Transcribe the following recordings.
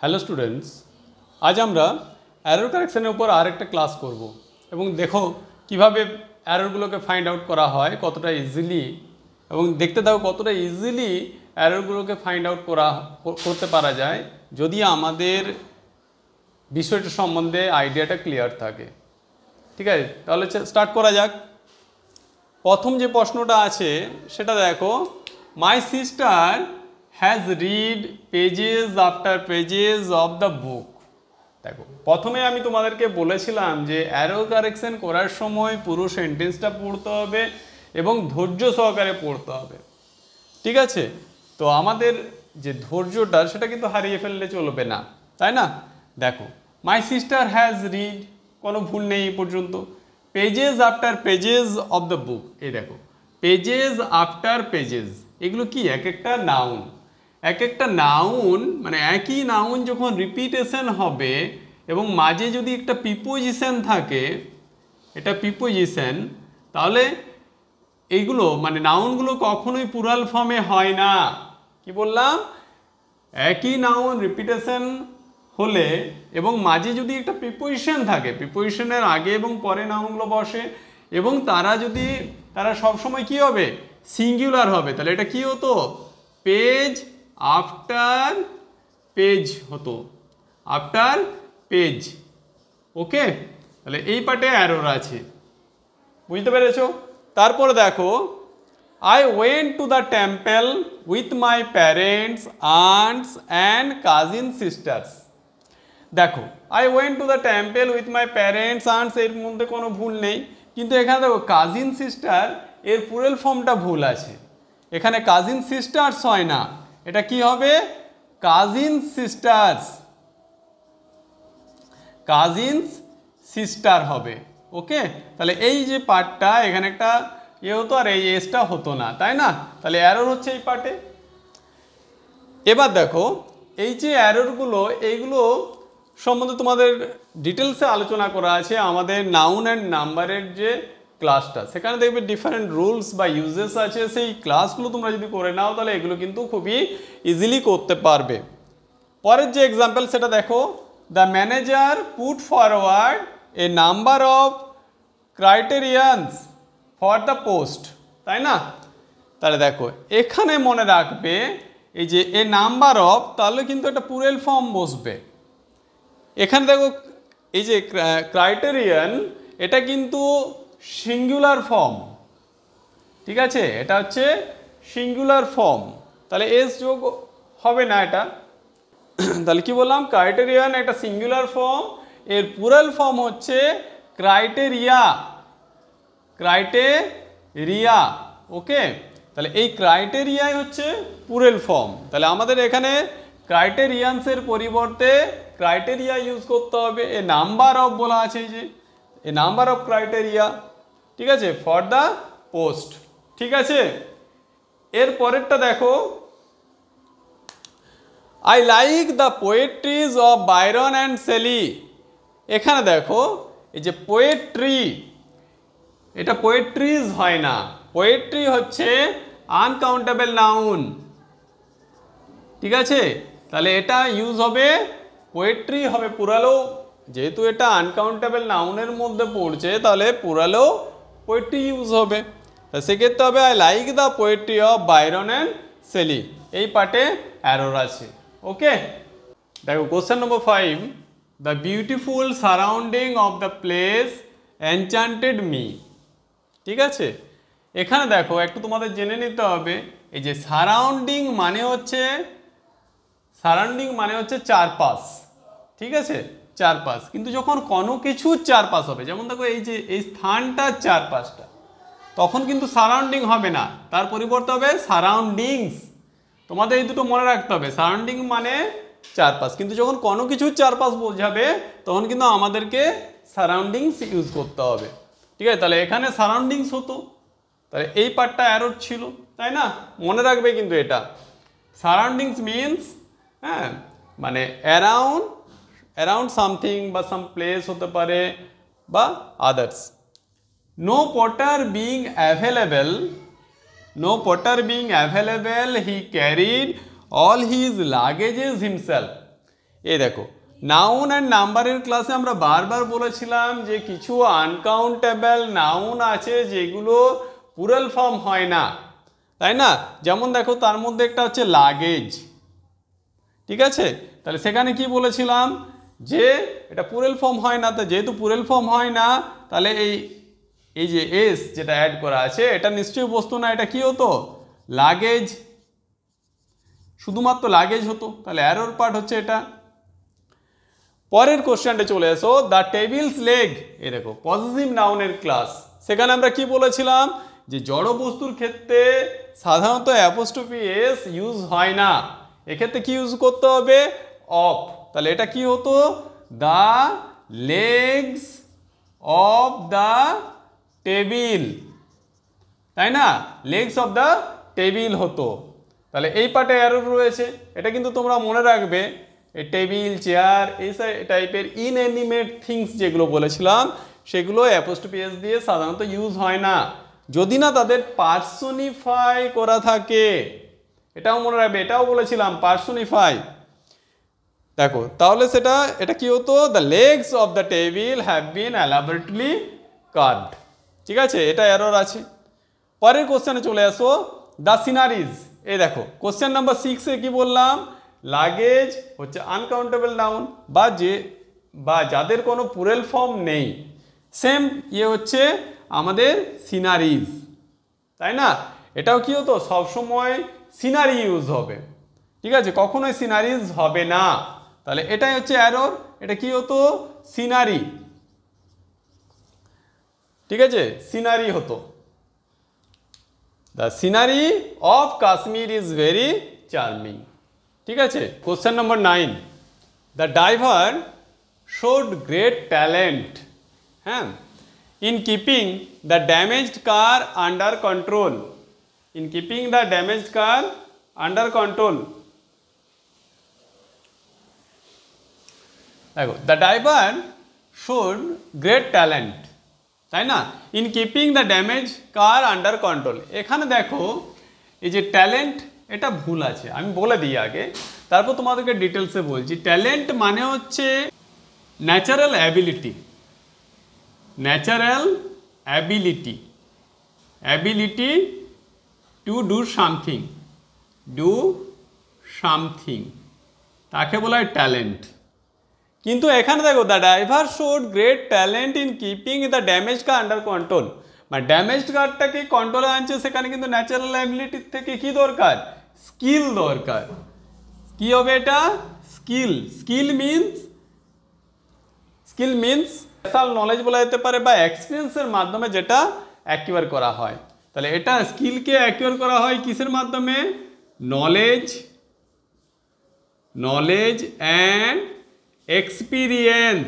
Hello students, আজ আমরা error কারেকশনের উপর আরেকটা ক্লাস করব এবং দেখো কিভাবে এররগুলোকে ফাইন্ড আউট করা হয় কতটা ইজিলি, এবং দেখতে দাও কতটা ইজিলি এররগুলোকে ফাইন্ড আউট করতে পারা যায় যদি আমাদের বিষয়টা সম্বন্ধে আইডিয়াটা ক্লিয়ার থাকে। ঠিক আছে, তাহলে স্টার্ট করা যাক। প্রথম যে প্রশ্নটা আছে সেটা দেখো, my sister has read pages after pages of the book. দেখো, প্রথমে আমি তোমাদেরকে বলেছিলাম যে এরর কারেকশন করার সময় পুরো সেন্টেন্সটা পড়তে হবে এবং ধৈর্য সহকারে পড়তে হবে। ঠিক আছে, তো আমাদের যে ধৈর্যটা সেটা কিন্তু হারিয়ে ফেললে চলবে না, তাই না? দেখো, মাই সিস্টার হ্যাজ রিড, কোনো ভুল নেই এই পর্যন্ত। Pages after pages of the book, এই দেখো পেজেস আফটার পেজেস, এগুলো কি এক একটা নাউন। এক একটা নাউন মানে একই নাউন যখন রিপিটেশন হবে এবং মাঝে যদি একটা প্রিপোজিশন থাকে, এটা প্রিপোজিশন, তাহলে এইগুলো মানে নাউনগুলো কখনোই প্লুরাল ফর্মে হয় না। কি বললাম? একই নাউন রিপিটেশন হলে এবং মাঝে যদি একটা প্রিপোজিশন থাকে, প্রিপোজিশনের আগে এবং পরে নাউনগুলো বসে এবং তারা সবসময় কি হবে? সিঙ্গুলার হবে। তাহলে এটা কি হতো? পেজ আফটার পেজ হতো, আফটার পেজ। ওকে, তাহলে এই পার্টে এরর আছে, বুঝতে পেরেছো? তারপর দেখো, I went to the temple with my parents, aunts and cousin sisters. দেখো, I went to the temple with my parents, aunts, এর মধ্যে কোনো ভুল নেই, কিন্তু এখানে দেখো কাজিন সিস্টার এর প্লুরাল ফর্মটা ভুল আছে। এখানে কাজিন সিস্টার্স হয় না, এটা কি হবে? কাজিন সিস্টার্স, কাজিনস সিস্টার হবে। ওকে, তাহলে এই যে পার্টটা এখানে একটা হতো আর এই এসটা হতো না, তাই না? তাহলে এরর হচ্ছে এই পার্টে। এবার দেখো, এই যে এররগুলো, এইগুলো সম্বন্ধে তোমাদের ডিটেলসে আলোচনা করা আছে আমাদের নাউন অ্যান্ড নাম্বারের যে ক্লাসটা, সেখানে দেখবে ডিফারেন্ট রুলস বা ইউজেস আছে। সেই ক্লাসগুলো তোমরা যদি করে নাও তাহলে এগুলো কিন্তু খুবই ইজিলি করতে পারবে। পরের যে এক্সাম্পল সেটা দেখো, the manager put forward a number of criterions for the post, তাই না? তাহলে দেখো, এখানে মনে রাখবে এই যে এ নাম্বার অফ, তাহলে কিন্তু একটা প্লুরাল ফর্ম বসবে। এখানে দেখো এই যে ক্রাইটেরিয়ান, এটা কিন্তু সিঙ্গুলার ফর্ম। ঠিক আছে, এটা হচ্ছে সিঙ্গুলার ফর্ম, তাহলে এস যোগ হবে না এটা। তাহলে কি বললাম? ক্রাইটেরিয়ান একটা সিঙ্গুলার ফর্ম, এর প্লুরাল ফর্ম হচ্ছে ক্রাইটেরিয়া, ক্রাইটেরিয়া। ওকে, তাহলে এই ক্রাইটেরিয়াই হচ্ছে প্লুরাল ফর্ম। তাহলে আমাদের এখানে ক্রাইটেরিয়ান্সের পরিবর্তে ক্রাইটেরিয়া ইউজ করতে হবে। এ নাম্বার অফ বলা আছে, এই যে এ নাম্বার অফ ক্রাইটেরিয়া, ঠিক আছে, ফর দ্য পোস্ট। ঠিক আছে, এর পরেরটা দেখো, I like the poetries of Byron and Shelley. এখানে দেখো এই যে পোয়েট্রি, এটা পোয়েট্রিজ হয় না, পোয়েট্রি হচ্ছে আনকাউন্টেবল নাউন। ঠিক আছে, তাহলে এটা ইউজ হবে, পোয়েট্রি হবে প্লুরালও, যেহেতু এটা আনকাউন্টেবল নাউনের মধ্যে পড়ছে তাহলে প্লুরালও পোয়েট্রি ইউজ হবে। তা সেক্ষেত্রে হবে I like the poetry of Byron and Shelley. এই পার্টে এরর আছে। ওকে, দেখো question number 5, the beautiful surrounding of the place enchanted me. ঠিক আছে, এখানে দেখো একটু তোমাদের জেনে নিতে হবে, এই যে সারাউন্ডিং মানে হচ্ছে চারপাশ। ঠিক আছে, চারপাশ, কিন্তু যখন কোনো কিছুর চারপাশ হবে, যেমন দেখো এই যে এই স্থানটার চারপাশটা, তখন কিন্তু সারাউন্ডিং হবে না, তার পরিবর্তে হবে সারাউন্ডিংস। তোমাদের এই দুটো মনে রাখতে হবে, সারাউন্ডিং মানে চারপাশ, কিন্তু যখন কোনো কিছুর চারপাশ বোঝাবে তখন কিন্তু আমাদেরকে সারাউন্ডিংস ইউজ করতে হবে। ঠিক আছে, তাহলে এখানে সারাউন্ডিংস হতো, তাহলে এই পার্টটা এরর ছিল, তাই না? মনে রাখবে কিন্তু এটা সারাউন্ডিংস মিনস, হ্যাঁ, মানে অ্যারাউন্ড সামথিং বা সাম প্লেস হতে পারে বা others. No porter being available, he carried all his luggages himself. এই দেখো নাউন অ্যান্ড নাম্বারের ক্লাসে আমরা বারবার বলেছিলাম যে কিছু আনকাউন্টেবল নাউন আছে যেগুলো প্লুরাল ফর্ম হয় না, তাই না? যেমন দেখো তার মধ্যে একটা হচ্ছে লাগেজ, ঠিক আছে? তাহলে সেখানে কি বলেছিলাম যে এটা প্লুরাল ফর্ম হয় না, তো যেহেতু প্লুরাল ফর্ম হয় না তাহলে এই যে এস যেটা অ্যাড করা আছে এটা নিশ্চয়ই বস্তু না, এটা কি হতো? লাগেজ, শুধুমাত্র লাগেজ হতো। তাহলে অ্যারোর পার্ট হচ্ছে এটা। পরের কোশ্চেনটা চলে এসো, দ্য টেবিলস লেগ। এই দেখো পজিটিভ নাউনের ক্লাস, সেখানে আমরা কি বলেছিলাম যে জড় বস্তুর ক্ষেত্রে সাধারণত অ্যাপোস্ট্রফি এস ইউজ হয় না, এক্ষেত্রে কি ইউজ করতে হবে? অফ। তাহলে এটা কি হতো? The legs of the table, তাই না? লেগস অফ দ্য টেবিল হতো। তাহলে এই পার্টে এরর রয়েছে, এটা কিন্তু তোমরা মনে রাখবে। এই টেবিল, চেয়ার, এই টাইপের ইনঅ্যানিমেট থিংস যেগুলো বলেছিলাম সেগুলো অ্যাপোস্ট্রফি এস দিয়ে সাধারণত ইউজ হয় না, যদি না তাদের পার্সোনিফাই করা থাকে। এটাও মনে রাখবে, এটাও বলেছিলাম পার্সোনিফাই। দেখো তাহলে এটা কি হতো? The legs of the table have been elaborately curved, ঠিক আছে? এটা এরর আছে। পরের কোশ্চেনে চলে আসো, দ্য সিনারিজ। এই দেখো কোশ্চেন নাম্বার 6-এ কি বললাম? লাগেজ হচ্ছে আনকাউন্টেবল নাউন বা যাদের কোনো প্লুরাল ফর্ম নেই। সেম হচ্ছে আমাদের সিনারিজ, তাই না? এটাও কি হতো? সবসময় সিনারি ইউজ হবে, ঠিক আছে? কখনোই সিনারিজ হবে না। তাহলে এটাই হচ্ছে এরর, এটা কি হতো? সিনারি, ঠিক আছে? সিনারি হতো। The scenery of Kashmir is very charming, ঠিক আছে? Question number 9, the driver showed great talent, হ্যাঁ, in keeping the damaged car under control. In keeping the damaged car under control. দেখো the driver showed great talent, তাই না? In keeping the damage car under control. এখানে দেখো এই যে talent, এটা ভুল আছে, আমি বলে দিই আগে, তারপর তোমাদেরকে ডিটেলসে বলছি। ট্যালেন্ট মানে হচ্ছে natural ability, natural ability, ability to do something, do something, তাকে বলা হয় ট্যালেন্ট। কিন্তু এখানে দেখো the driver showed great talent in keeping the damage car under control, মানে ড্যামেজড কারটাকে কন্ট্রোলে আনছে, সেখানে কিন্তু ন্যাচারাল অ্যাবিলিটির থেকে কি দরকার? স্কিল দরকার। কি হবে এটা? Skill. Skill means special knowledge বলা যেতে পারে, বা এক্সপিরিয়েন্সের মাধ্যমে যেটা অ্যাকিউয়ার করা হয়। তাহলে এটা স্কিলকে অ্যাকিউয়ার করা হয় কিসের মাধ্যমে? নলেজ অ্যান্ড এক্সপিরিয়েন্স,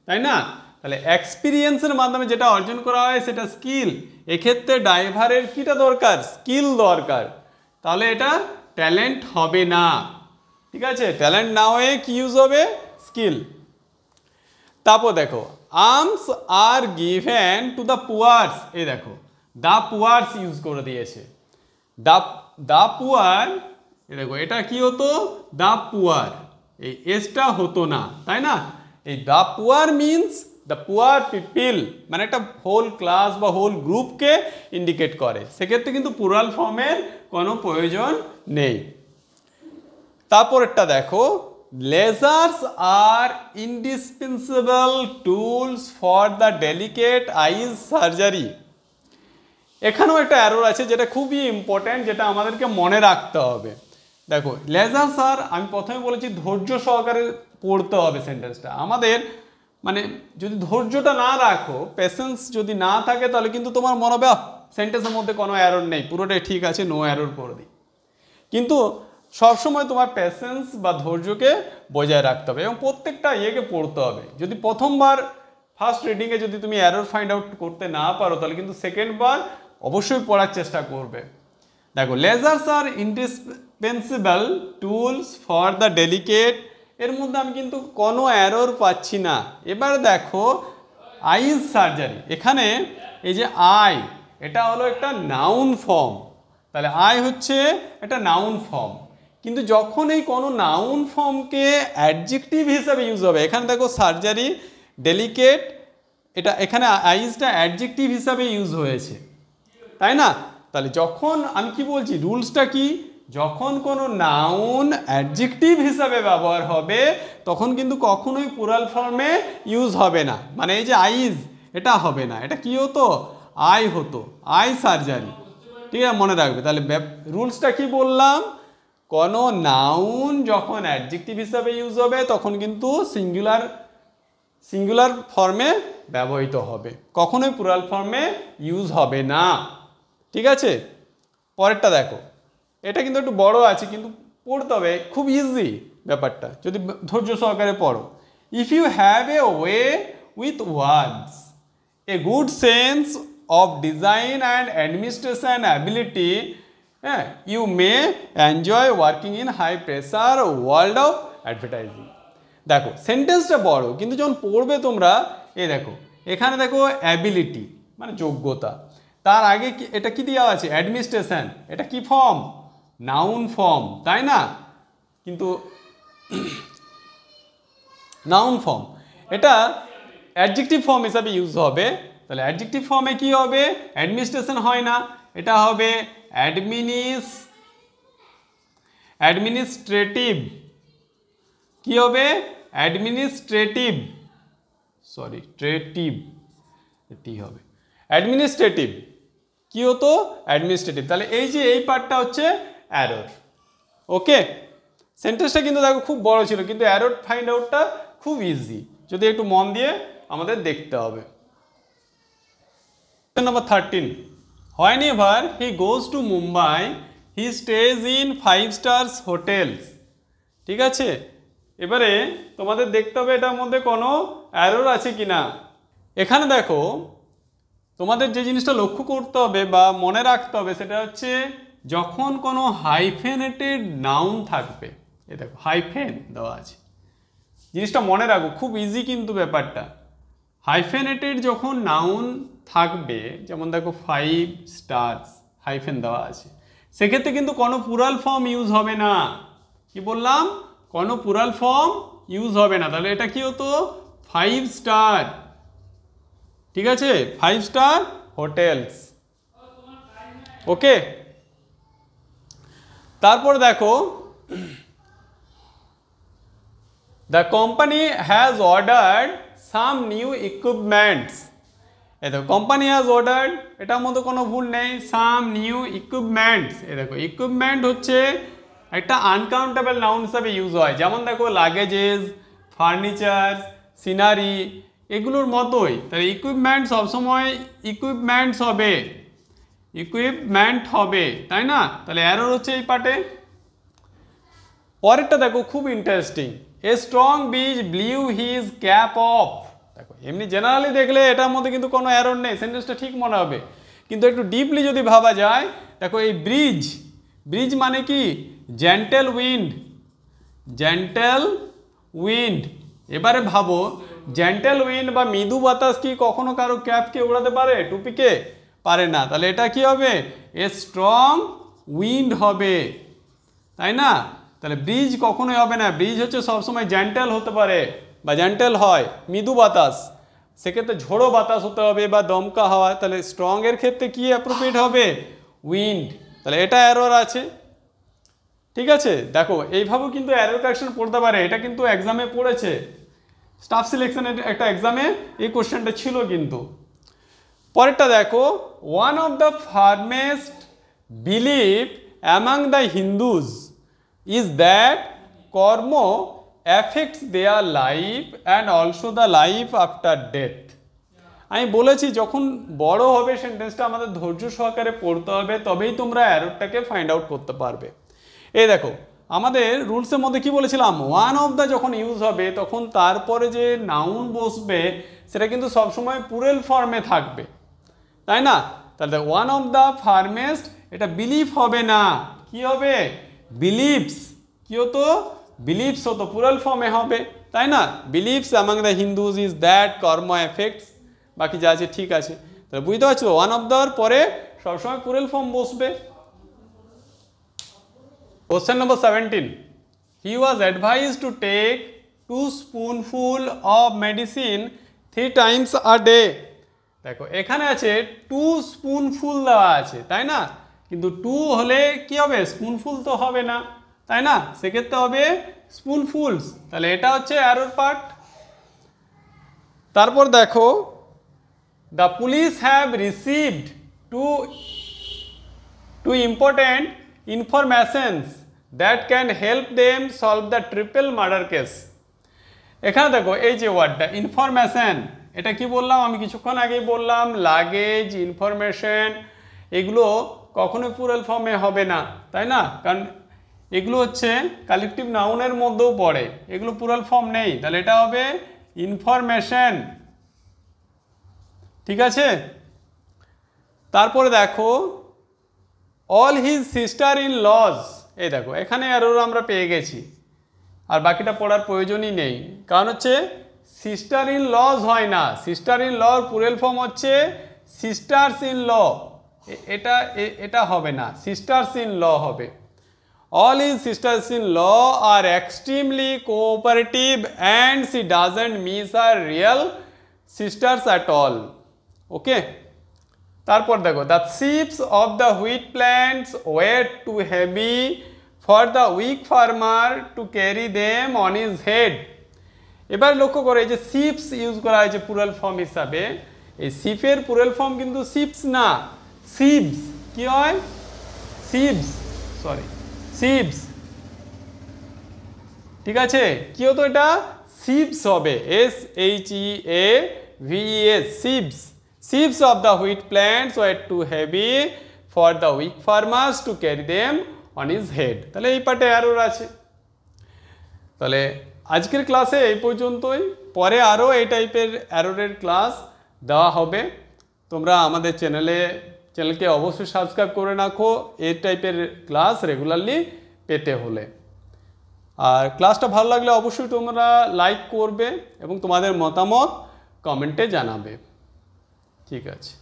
তাই না? তাহলে এক্সপিরিয়েন্সের মাধ্যমে যেটা অর্জন করা হয় সেটা স্কিল। এক্ষেত্রে ড্রাইভারের কিটা দরকার? স্কিল দরকার। তাহলে এটা ট্যালেন্ট হবে না, ঠিক আছে? ট্যালেন্ট না হয়ে কি ইউজ হবে? স্কিল। তারপর দেখো alms are given to the poors. এই দেখো দ্য পুয়ার্স ইউজ করে দিয়েছে, দ্য পুয়ার। এই দেখো এটা কি হতো? দ্য পুয়ার, এই এসটা হতো না, তাই না? এই the poor means the poor people, মানে একটা হোল ক্লাস বা হোল গ্রুপকে ইন্ডিকেট করে, সেক্ষেত্রে কিন্তু প্লুরাল ফর্মের কোনো প্রয়োজন নেই। তারপরেরটা দেখো, lasers are indispensable tools for the delicate eyes surgery. এখানেও একটা এরর আছে যেটা খুবই ইম্পর্ট্যান্ট, যেটা আমাদেরকে মনে রাখতে হবে। দেখো লেজার্স আর, আমি প্রথমে বলেছি ধৈর্য সহকারে পড়তে হবে সেন্টেন্সটা। আমাদের মানে যদি ধৈর্যটা না রাখো, পেশেন্স যদি না থাকে, তাহলে কিন্তু তোমার মনে হবে সেন্টেন্সের মধ্যে কোনো এরর নেই, পুরোটাই ঠিক আছে, নো এরর করে দিই। কিন্তু সবসময় তোমার পেশেন্স বা ধৈর্যকে বজায় রাখতে হবে এবং প্রত্যেকটা পড়তে হবে। যদি প্রথমবার ফার্স্ট রিডিংয়ে যদি তুমি এরর ফাইন্ড আউট করতে না পারো, তাহলে কিন্তু সেকেন্ড বার অবশ্যই পড়ার চেষ্টা করবে। দেখো lasers are indispensable tools for the delicate, এর মধ্যে আমি কিন্তু কোনো এরর পাচ্ছি না। এবার দেখো আইজ সার্জারি, এখানে এই যে আই, এটা হলো একটা নাউন ফর্ম, তাহলে আই হচ্ছে একটা নাউন ফর্ম, কিন্তু যখন এই কোনো নাউন ফর্মকে অ্যাডজেক্টিভ হিসাবে ইউজ হবে, এখানে দেখো সার্জারি, ডেলিকেট, এটা এখানে আইজটা অ্যাডজেক্টিভ হিসাবে ইউজ হয়েছে, তাই না? তাহলে যখন আমি কি বলছি, রুলসটা কি, যখন কোনো নাউন অ্যাডজেক্টিভ হিসাবে ব্যবহার হবে তখন কিন্তু কখনোই প্লুরাল ফর্মে ইউজ হবে না। মানে এই যে আইজ, এটা হবে না, এটা কি হতো, আই হতো, আই সার্জারি। ঠিক আছে, মনে রাখবে। তাহলে রুলসটা কি বললাম, কোনো নাউন যখন অ্যাডজেক্টিভ হিসাবে ইউজ হবে তখন কিন্তু সিঙ্গুলার ফর্মে ব্যবহৃত হবে, কখনোই প্লুরাল ফর্মে ইউজ হবে না। ঠিক আছে, পরেরটা দেখো, এটা কিন্তু একটু বড় আছে কিন্তু পড়তে হবে, খুব ইজি ব্যাপারটা যদি ধৈর্য সহকারে পড়ো। If you have a way with words, a good sense of design and administration ability, হ্যাঁ, you may enjoy working in high pressure world of advertising. দেখো সেন্টেন্সটা বড় কিন্তু যখন পড়বে তোমরা, এই দেখো এখানে দেখো অ্যাবিলিটি মানে যোগ্যতা, তার আগে কি এটা কি দেওয়া আছে, অ্যাডমিনিস্ট্রেশন, এটা কি ফর্ম, নাউন ফর্ম, তাই না? কিন্তু নাউন ফর্ম এটা অ্যাডজেক্টিভ ফর্ম হিসাবে ইউজ হবে। তাহলে অ্যাডজেক্টিভ ফর্মে কি হবে, অ্যাডমিনিস্ট্রেশন হয় না, এটা হবে অ্যাডমিনিস্ট্রেটিভ। কি হবে, অ্যাডমিনিস্ট্রেটিভ, সরি ট্রেটিভ, এটি হবে অ্যাডমিনিস্ট্রেটিভ। কি হতো, অ্যাডমিনিস্ট্রেটিভ। তাহলে এই যে এই পার্টটা হচ্ছে অ্যারর। ওকে, সেন্টেন্সটা কিন্তু দেখো খুব বড় ছিল কিন্তু অ্যারর ফাইন্ড আউটটা খুব ইজি, যদি একটু মন দিয়ে আমাদের দেখতে হবে। Number 13, whenever he goes to Mumbai he stays in 5 stars hotels। ঠিক আছে, এবারে তোমাদের দেখতে হবে এটার মধ্যে কোনো অ্যারর আছে কিনা। এখানে দেখো তোমাদের যে জিনিসটা লক্ষ্য করতে হবে বা মনে রাখতে হবে সেটা হচ্ছে যখন কোনো হাইফেনেটেড নাউন থাকবে, এই দেখো হাইফেন দেওয়া আছে, জিনিসটা মনে রাখো, খুব ইজি কিন্তু ব্যাপারটা। হাইফেনেটেড যখন নাউন থাকবে, যেমন দেখো 5 স্টারস হাইফেন দেওয়া আছে, সেক্ষেত্রে কিন্তু কোনো প্লুরাল ফর্ম ইউজ হবে না। কি বললাম, কোনো প্লুরাল ফর্ম ইউজ হবে না। তাহলে এটা কি হতো, 5 স্টার। ঠিক আছে, 5 স্টার হোটেলস। ওকে, তারপর দেখো the company has ordered some new equipments। এই দেখো কোম্পানি হ্যাজ অর্ডার্ড, এটার মধ্যে কোনো ভুল নেই, সাম নিউ ইকুইপমেন্টস। এই দেখো ইকুইপমেন্ট হচ্ছে একটা আনকাউন্টেবল নাউন হিসাবে ইউজ হয়, যেমন দেখো লাগেজেস, ফার্নিচার, সিনারি, এগুলোর মতোই। তাহলে ইকুইপমেন্ট সবসময় ইকুইপমেন্টস হবে, ইকুইপমেন্ট হবে, তাই না? তাহলে অ্যারর হচ্ছে এই পার্টে। পরেরটা দেখো খুব interesting, a strong bridge blew his cap of. দেখো এমনি জেনারেলি দেখলে এটার মধ্যে কিন্তু কোনো অ্যারর নেই, সেন্টেন্সটা ঠিক মনে হবে, কিন্তু একটু ডিপলি যদি ভাবা যায়, দেখো এই ব্রিজ মানে কি, জেন্টেল উইন্ড, জেন্টেল উইন্ড। এবারে ভাবো জেন্টেল উইন্ড বা মৃদু বাতাস কি কখনো কারো ক্যাপকে উড়াতে পারে, টুপিকে? পারে না। তাহলে এটা কি হবে, এ স্ট্রং উইন্ড হবে, তাই না? তাহলে ব্রিজ কখনোই হবে না, ব্রিজ হচ্ছে সবসময় জেন্টেল হতে পারে বা জেন্টেল হয়, মৃদু বাতাস, সেক্ষেত্রে ঝোড়ো বাতাস হতে হবে বা দমকা হাওয়া। তাহলে স্ট্রং এর ক্ষেত্রে কি অ্যাপ্রোপ্রিয়েট হবে, উইন্ড। তাহলে এটা এরর আছে। ঠিক আছে, দেখো এইভাবেও কিন্তু এরর কারেকশন পড়তে পারে, এটা কিন্তু এক্সামে পড়েছে, স্টাফ সিলেকশনের একটা এক্সামে এই কোশ্চেনটা ছিল কিন্তু। পরেরটা দেখো, one of the firmest belief among the Hindus is that karma affects their life and also the life after death। আমি বলেছি যখন বড় হবে সেন্টেন্সটা আমাদের ধৈর্য সহকারে পড়তে হবে, তবেই তোমরা অ্যারোরটাকে ফাইন্ড আউট করতে পারবে। এই দেখো আমাদের রুলসের মধ্যে কি বলেছিলাম, ওয়ান অফ দ্য যখন ইউজ হবে তখন তারপরে যে নাউন বসবে সেটা কিন্তু সবসময় প্লুরাল ফর্মে থাকবে, তাই না? তাহলে ওয়ান অফ দ্য ফার্মেস্ট, এটা বিলিভ হবে না, কি হবে, বিলিভস। কি হতো, বিলিভস হতো, প্লুরাল ফর্মে হবে, তাই না? Believes among the Hindus is that Karma effects, বাকি যা আছে ঠিক আছে। তাহলে বুঝতে পারছো, ওয়ান অফ দ্য পরে সবসময় প্লুরাল ফর্ম বসবে। Question number 17. He was advised to take 2 spoonfuls of medicine 3 times a day. দেখো এখানে আছে 2 স্পুনফুল দেওয়া আছে, তাই না? কিন্তু 2 হলে কি হবে, স্পুনফুল তো হবে না, তাই না? সেক্ষেত্রে হবে স্পুনফুলস। তাহলে এটা হচ্ছে অ্যারোর পার্ট। তারপর দেখো, the police have received two important informations that can help them solve the triple murder case. এখানে দেখো এই যে ওয়ার্ডটা ইনফরমেশন, এটা কি বললাম আমি কিছুক্ষণ আগেই বললাম, লাগেজ, ইনফরমেশন, এগুলো কখনোই প্লুরাল ফর্মে হবে না, তাই না? কারণ এগুলো হচ্ছে কালেকটিভ নাউনের মধ্যেও পড়ে, এগুলো প্লুরাল ফর্ম নেই। তাহলে এটা হবে ইনফরমেশন, ঠিক আছে? তারপরে দেখো all his sister in lodge, এই দেখো এখানে অ্যারোর আমরা পেয়ে গেছি, আর বাকিটা পড়ার প্রয়োজনই নেই। কারণ হচ্ছে সিস্টার ইন লজ হয় না, সিস্টার ইন লর প্লুরাল ফর্ম হচ্ছে সিস্টার্স ইন ল, এটা হবে না, সিস্টার্স ইন ল হবে। All his sisters-in-law are extremely cooperative and she doesn't miss her real sisters at all. Okay? তারপর দেখো the sheaves of the wheat plants were too heavy for the weak farmer to carry them on his head. এবার লক্ষ্য করো এই যে sheaves use করা হয়েছে plural form হিসাবে, এই sheaf-এর প্লুরাল ফর্ম কিন্তু sheaves না, sheaves কি হয়, sheaves, সরি sheaves, ঠিক আছে? কি হতো এটা, sheaves হবে, SHEAVES, sheaves. Sheaves of the wheat plants were too heavy for the weak farmers to carry them on his head. তাহলে এই পার্টে অ্যারোর আছে। তাহলে আজকের ক্লাসে এই পর্যন্তই, পরে আরও এই টাইপের অ্যারোরের ক্লাস দেওয়া হবে। তোমরা আমাদের চ্যানেলকে অবশ্যই সাবস্ক্রাইব করে রাখো এই টাইপের ক্লাস রেগুলারলি পেতে হলে। আর ক্লাসটা ভালো লাগলে অবশ্যই তোমরা লাইক করবে এবং তোমাদের মতামত কমেন্টে জানাবে। ঠিক আছে।